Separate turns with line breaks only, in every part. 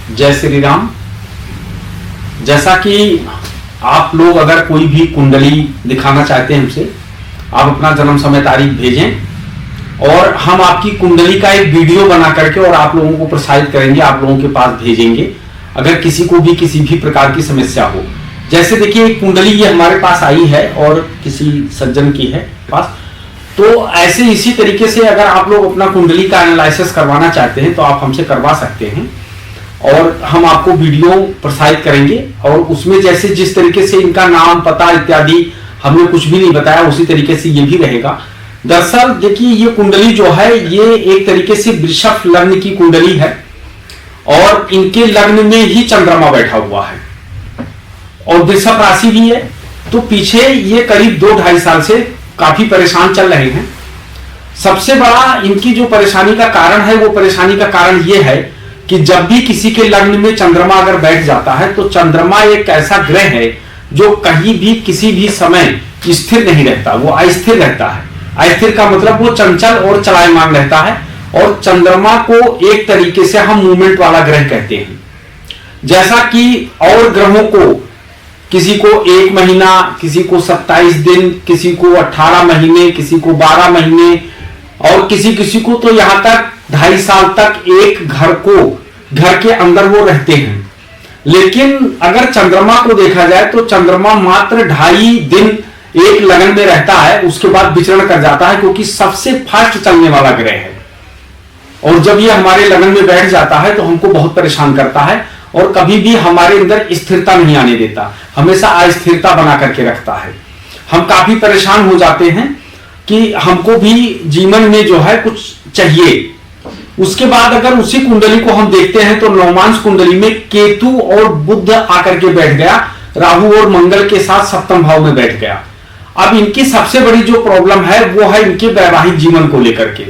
जय श्री राम। जैसा कि आप लोग अगर कोई भी कुंडली दिखाना चाहते हैं हमसे, आप अपना जन्म समय तारीख भेजें और हम आपकी कुंडली का एक वीडियो बना करके और आप लोगों को प्रसारित करेंगे, आप लोगों के पास भेजेंगे अगर किसी को भी किसी भी प्रकार की समस्या हो। जैसे देखिए एक कुंडली ये हमारे पास आई है और किसी सज्जन की है पास, तो ऐसे इसी तरीके से अगर आप लोग अपना कुंडली का एनालिसिस करवाना चाहते हैं तो आप हमसे करवा सकते हैं और हम आपको वीडियो प्रसारित करेंगे और उसमें जैसे जिस तरीके से इनका नाम पता इत्यादि हमने कुछ भी नहीं बताया उसी तरीके से ये भी रहेगा। दरअसल देखिए ये कुंडली जो है ये एक तरीके से वृषभ लग्न की कुंडली है और इनके लग्न में ही चंद्रमा बैठा हुआ है और वृषभ राशि भी है। तो पीछे ये करीब 2-2.5 साल से काफी परेशान चल रहे हैं। सबसे बड़ा इनकी जो परेशानी का कारण है वो परेशानी का कारण ये है कि जब भी किसी के लग्न में चंद्रमा अगर बैठ जाता है तो चंद्रमा एक ऐसा ग्रह है जो कहीं भी किसी भी समय स्थिर नहीं रहता, वो अस्थिर रहता है। अस्थिर का मतलब वो चंचल और चलायमान रहता है और चंद्रमा को एक तरीके से हम मूवमेंट वाला ग्रह कहते हैं। जैसा कि और ग्रहों को किसी को 1 महीना, किसी को 27 दिन, किसी को 18 महीने, किसी को 12 महीने और किसी को तो यहां तक 2.5 साल तक एक घर के अंदर वो रहते हैं। लेकिन अगर चंद्रमा को देखा जाए तो चंद्रमा मात्र 2.5 दिन एक लगन में रहता है, उसके बाद विचरण कर जाता है क्योंकि सबसे फास्ट चलने वाला ग्रह है। और जब ये हमारे लगन में बैठ जाता है तो हमको बहुत परेशान करता है और कभी भी हमारे अंदर स्थिरता नहीं आने देता, हमेशा अस्थिरता बना करके रखता है। हम काफी परेशान हो जाते हैं कि हमको भी जीवन में जो है कुछ चाहिए। उसके बाद अगर उसी कुंडली को हम देखते हैं तो नवमांश कुंडली में केतु और बुध आकर के बैठ गया, राहु और मंगल के साथ सप्तम भाव में बैठ गया। अब इनकी सबसे बड़ी जो प्रॉब्लम है वो है इनके वैवाहिक जीवन को लेकर के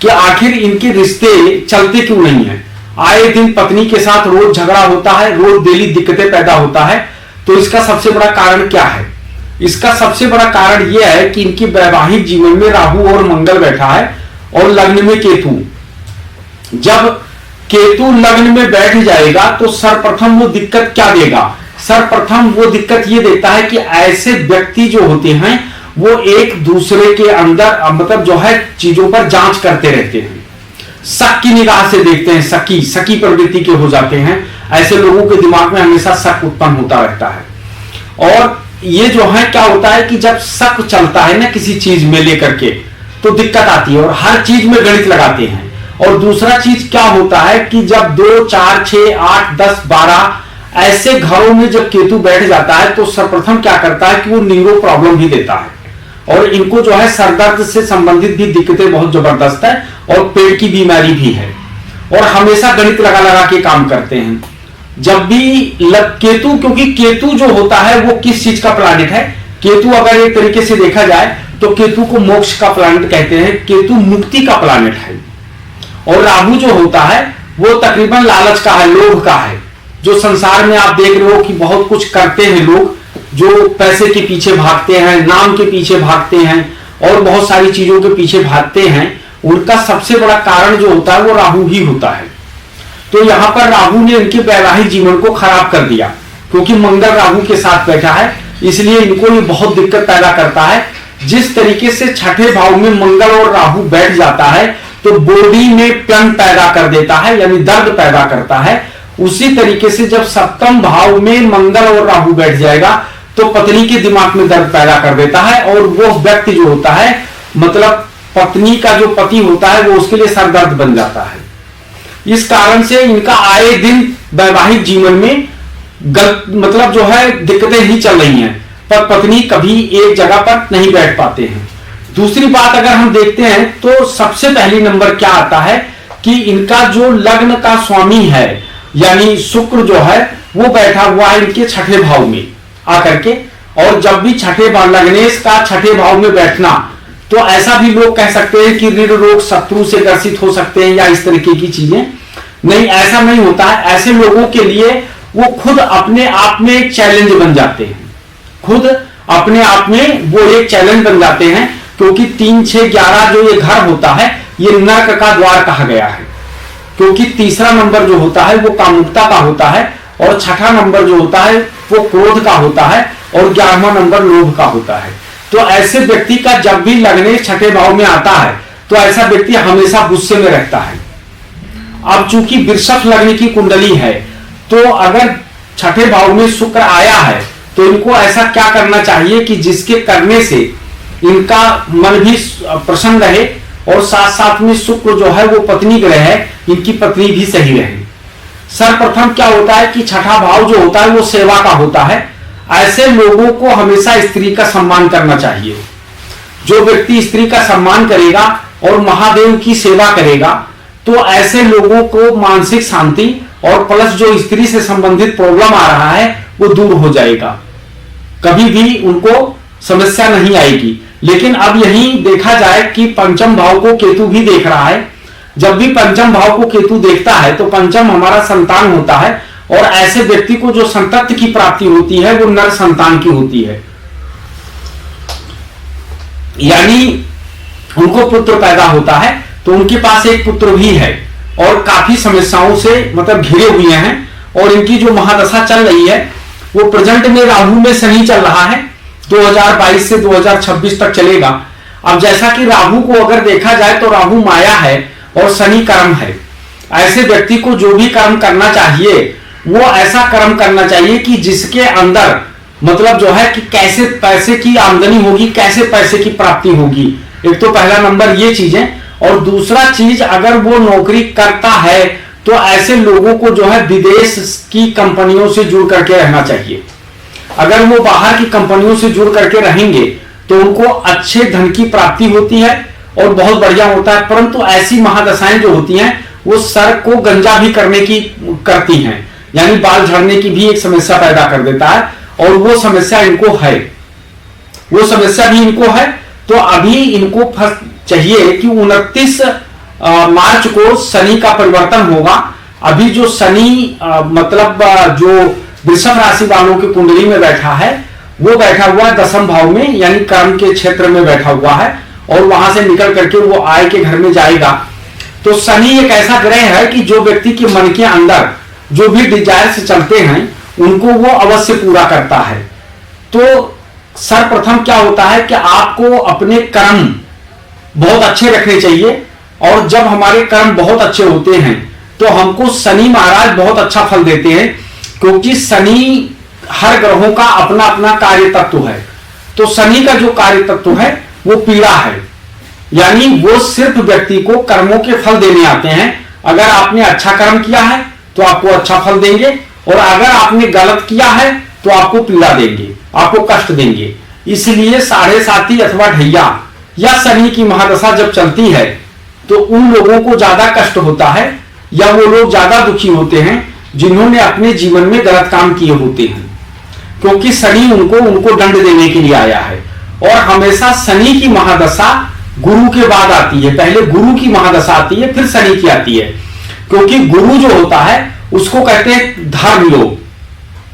कि आखिर इनके रिश्ते चलते क्यों नहीं है। आए दिन पत्नी के साथ रोज झगड़ा होता है, रोज डेली दिक्कतें पैदा होता है। तो इसका सबसे बड़ा कारण क्या है? इसका सबसे बड़ा कारण यह है कि इनके वैवाहिक जीवन में राहु और मंगल बैठा है और लग्न में केतु। जब केतु लग्न में बैठ जाएगा तो सर्वप्रथम वो दिक्कत क्या देगा? सर्वप्रथम वो दिक्कत ये देता है कि ऐसे व्यक्ति जो होते हैं वो एक दूसरे के अंदर मतलब जो है चीजों पर जांच करते रहते हैं, शक की निगाह से देखते हैं, शकी प्रवृत्ति के हो जाते हैं। ऐसे लोगों के दिमाग में हमेशा शक उत्पन्न होता रहता है। और ये जो है क्या होता है कि जब शक चलता है ना किसी चीज में लेकर के तो दिक्कत आती है और हर चीज में गणित लगाते हैं। और दूसरा चीज क्या होता है कि जब 2, 4, 6, 8, 10, 12 ऐसे घरों में जब केतु बैठ जाता है तो सर्वप्रथम क्या करता है कि वो न्यूरो प्रॉब्लम भी देता है और इनको जो है सरदर्द से संबंधित भी दिक्कतें बहुत जबरदस्त है और पेट की बीमारी भी है और हमेशा गणित लगा लगा के काम करते हैं। जब भी केतु, क्योंकि केतु जो होता है वो किस चीज का प्लैनेट है? केतु अगर एक तरीके से देखा जाए तो केतु को मोक्ष का प्लैनेट कहते हैं, केतु मुक्ति का प्लैनेट है। और राहु जो होता है वो तकरीबन लालच का है, लोभ का है। जो संसार में आप देख रहे हो कि बहुत कुछ करते हैं लोग, जो पैसे के पीछे भागते हैं, नाम के पीछे भागते हैं और बहुत सारी चीजों के पीछे भागते हैं, उनका सबसे बड़ा कारण जो होता है वो राहु ही होता है। तो यहां पर राहु ने इनके वैवाहिक जीवन को खराब कर दिया क्योंकि मंगल राहु के साथ बैठा है, इसलिए इनको ये बहुत दिक्कत पैदा करता है। जिस तरीके से छठे भाव में मंगल और राहु बैठ जाता है तो बॉडी में पेन पैदा कर देता है, यानी दर्द पैदा करता है। उसी तरीके से जब सप्तम भाव में मंगल और राहु बैठ जाएगा तो पत्नी के दिमाग में दर्द पैदा कर देता है और वो व्यक्ति जो होता है मतलब पत्नी का जो पति होता है वो उसके लिए सरदर्द बन जाता है। इस कारण से इनका आए दिन वैवाहिक जीवन में मतलब जो है दिक्कतें ही चल रही हैं पर पत्नी कभी एक जगह पर नहीं बैठ पाते हैं। दूसरी बात अगर हम देखते हैं तो सबसे पहली नंबर क्या आता है कि इनका जो लग्न का स्वामी है यानी शुक्र जो है वो बैठा हुआ है इनके छठे भाव में आकर के। और जब भी छठे भाव लग्नेश का छठे भाव में बैठना तो ऐसा भी लोग कह सकते हैं कि ऋण रोग शत्रु से ग्रसित हो सकते हैं या इस तरीके की चीजें। नहीं, ऐसा नहीं होता है। ऐसे लोगों के लिए वो खुद अपने आप में एक चैलेंज बन जाते हैं, खुद अपने आप में वो एक चैलेंज बन जाते हैं क्योंकि 3, 6, 11 जो ये घर होता है ये नर्क का द्वार कहा गया है। क्योंकि तीसरा नंबर जो होता है वो कामुकता का होता है, और छठा नंबर जो होता है वो क्रोध का होता है, और 11वां नंबर लोभ का होता है। तो ऐसे व्यक्ति का जब भी लगने छठे भाव में आता है तो ऐसा व्यक्ति हमेशा गुस्से में रहता है। अब चूंकि वृषभ लग्न की कुंडली है, तो अगर छठे भाव में शुक्र आया है तो इनको ऐसा क्या करना चाहिए कि जिसके करने से इनका मन भी प्रसन्न रहे, और साथ साथ में शुक्र जो है वो पत्नी ग्रह है, इनकी पत्नी भी सही रहे। सर्वप्रथम क्या होता है कि छठा भाव जो होता है वो सेवा का होता है। ऐसे लोगों को हमेशा स्त्री का सम्मान करना चाहिए। जो व्यक्ति स्त्री का सम्मान करेगा और महादेव की सेवा करेगा तो ऐसे लोगों को मानसिक शांति और प्लस जो स्त्री से संबंधित प्रॉब्लम आ रहा है वो दूर हो जाएगा, कभी भी उनको समस्या नहीं आएगी। लेकिन अब यही देखा जाए कि पंचम भाव को केतु भी देख रहा है। जब भी पंचम भाव को केतु देखता है तो पंचम हमारा संतान होता है, और ऐसे व्यक्ति को जो संतति की प्राप्ति होती है वो नर संतान की होती है, यानी उनको पुत्र पैदा होता है। तो उनके पास एक पुत्र भी है और काफी समस्याओं से मतलब घिरे हुए हैं, और इनकी जो महादशा चल रही है वो प्रेजेंट में राहु में शनि चल रहा है, 2022 से 2026 तक चलेगा। अब जैसा कि राहु को अगर देखा जाए तो राहु माया है और शनि कर्म है। ऐसे व्यक्ति को जो भी कर्म करना चाहिए वो ऐसा कर्म करना चाहिए कि जिसके अंदर मतलब जो है कि कैसे पैसे की आमदनी होगी, कैसे पैसे की प्राप्ति होगी। एक तो पहला नंबर ये चीजें, और दूसरा चीज अगर वो नौकरी करता है तो ऐसे लोगों को जो है विदेश की कंपनियों से जुड़ करके रहना चाहिए। अगर वो बाहर की कंपनियों से जुड़ करके रहेंगे तो उनको अच्छे धन की प्राप्ति होती है और बहुत बढ़िया होता है। परंतु ऐसी महादशाएं जो होती हैं वो सर को गंजा भी करती हैं, यानी बाल झड़ने की भी एक समस्या पैदा कर देता है, और वो समस्या इनको है, वो समस्या भी इनको है। तो अभी इनको चाहिए कि 29 मार्च को शनि का परिवर्तन होगा। अभी जो शनि मतलब जो वृषभ राशि वालों की कुंडली में बैठा है वो बैठा हुआ है 10वें भाव में, यानी कर्म के क्षेत्र में बैठा हुआ है, और वहां से निकल करके वो आय के घर में जाएगा। तो शनि एक ऐसा ग्रह है कि जो व्यक्ति के मन के अंदर जो भी डिजायर से चलते हैं उनको वो अवश्य पूरा करता है। तो सर्वप्रथम क्या होता है कि आपको अपने कर्म बहुत अच्छे रखने चाहिए, और जब हमारे कर्म बहुत अच्छे होते हैं तो हमको शनि महाराज बहुत अच्छा फल देते हैं, क्योंकि शनि हर ग्रहों का अपना अपना कार्य तत्व है। तो शनि का जो कार्य तत्व है वो पीड़ा है, यानी वो सिर्फ व्यक्ति को कर्मों के फल देने आते हैं। अगर आपने अच्छा कर्म किया है तो आपको अच्छा फल देंगे, और अगर आपने गलत किया है तो आपको पीड़ा देंगे, आपको कष्ट देंगे। इसलिए 7.5 अथवा ढैया या शनि की महादशा जब चलती है तो उन लोगों को ज्यादा कष्ट होता है, या वो लोग ज्यादा दुखी होते हैं जिन्होंने अपने जीवन में गलत काम किए होते हैं, क्योंकि शनि उनको दंड देने के लिए आया है। और हमेशा शनि की महादशा गुरु के बाद आती है, पहले गुरु की महादशा आती है फिर शनि की आती है, क्योंकि गुरु जो होता है उसको कहते हैं धर्म योग,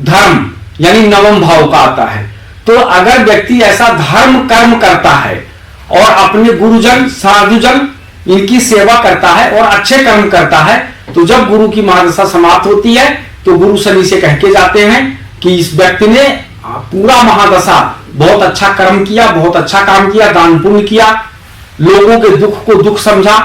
धर्म यानी 9वें भाव का आता है। तो अगर व्यक्ति ऐसा धर्म कर्म करता है और अपने गुरुजन साधुजन इनकी सेवा करता है और अच्छे कर्म करता है, तो जब गुरु की महादशा समाप्त होती है तो गुरु शनि से कह के जाते हैं कि इस व्यक्ति ने पूरा महादशा बहुत अच्छा कर्म किया, बहुत अच्छा काम किया, दान पुण्य किया, लोगों के दुख को दुख समझा।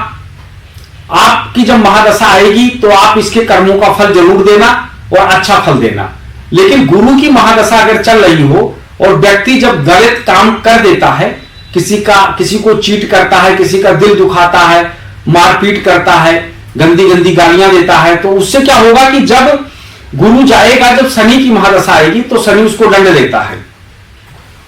आपकी जब महादशा आएगी तो आप इसके कर्मों का फल जरूर देना और अच्छा फल देना। लेकिन गुरु की महादशा अगर चल रही हो और व्यक्ति जब गलत काम कर देता है, किसी को चीट करता है, किसी का दिल दुखाता है, मारपीट करता है, गंदी गंदी गालियां देता है, तो उससे क्या होगा कि जब गुरु जाएगा, जब शनि की महादशा आएगी तो शनि उसको दंड देता है।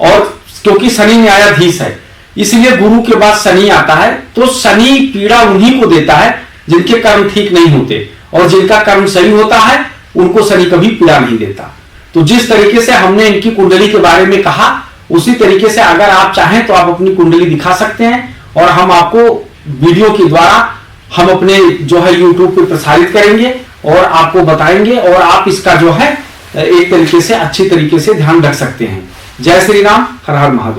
और क्योंकि शनि न्यायाधीश है इसलिए गुरु के बाद शनि आता है, तो शनि पीड़ा उन्हीं को देता है जिनके कर्म ठीक नहीं होते, और जिनका कर्म सही होता है उनको शनि कभी पीड़ा नहीं देता। तो जिस तरीके से हमने इनकी कुंडली के बारे में कहा, उसी तरीके से अगर आप चाहें तो आप अपनी कुंडली दिखा सकते हैं, और हम आपको वीडियो के द्वारा हम अपने जो है YouTube पे प्रसारित करेंगे और आपको बताएंगे, और आप इसका जो है एक तरीके से अच्छी तरीके से ध्यान रख सकते हैं। जय श्री राम, हर हर महादेव।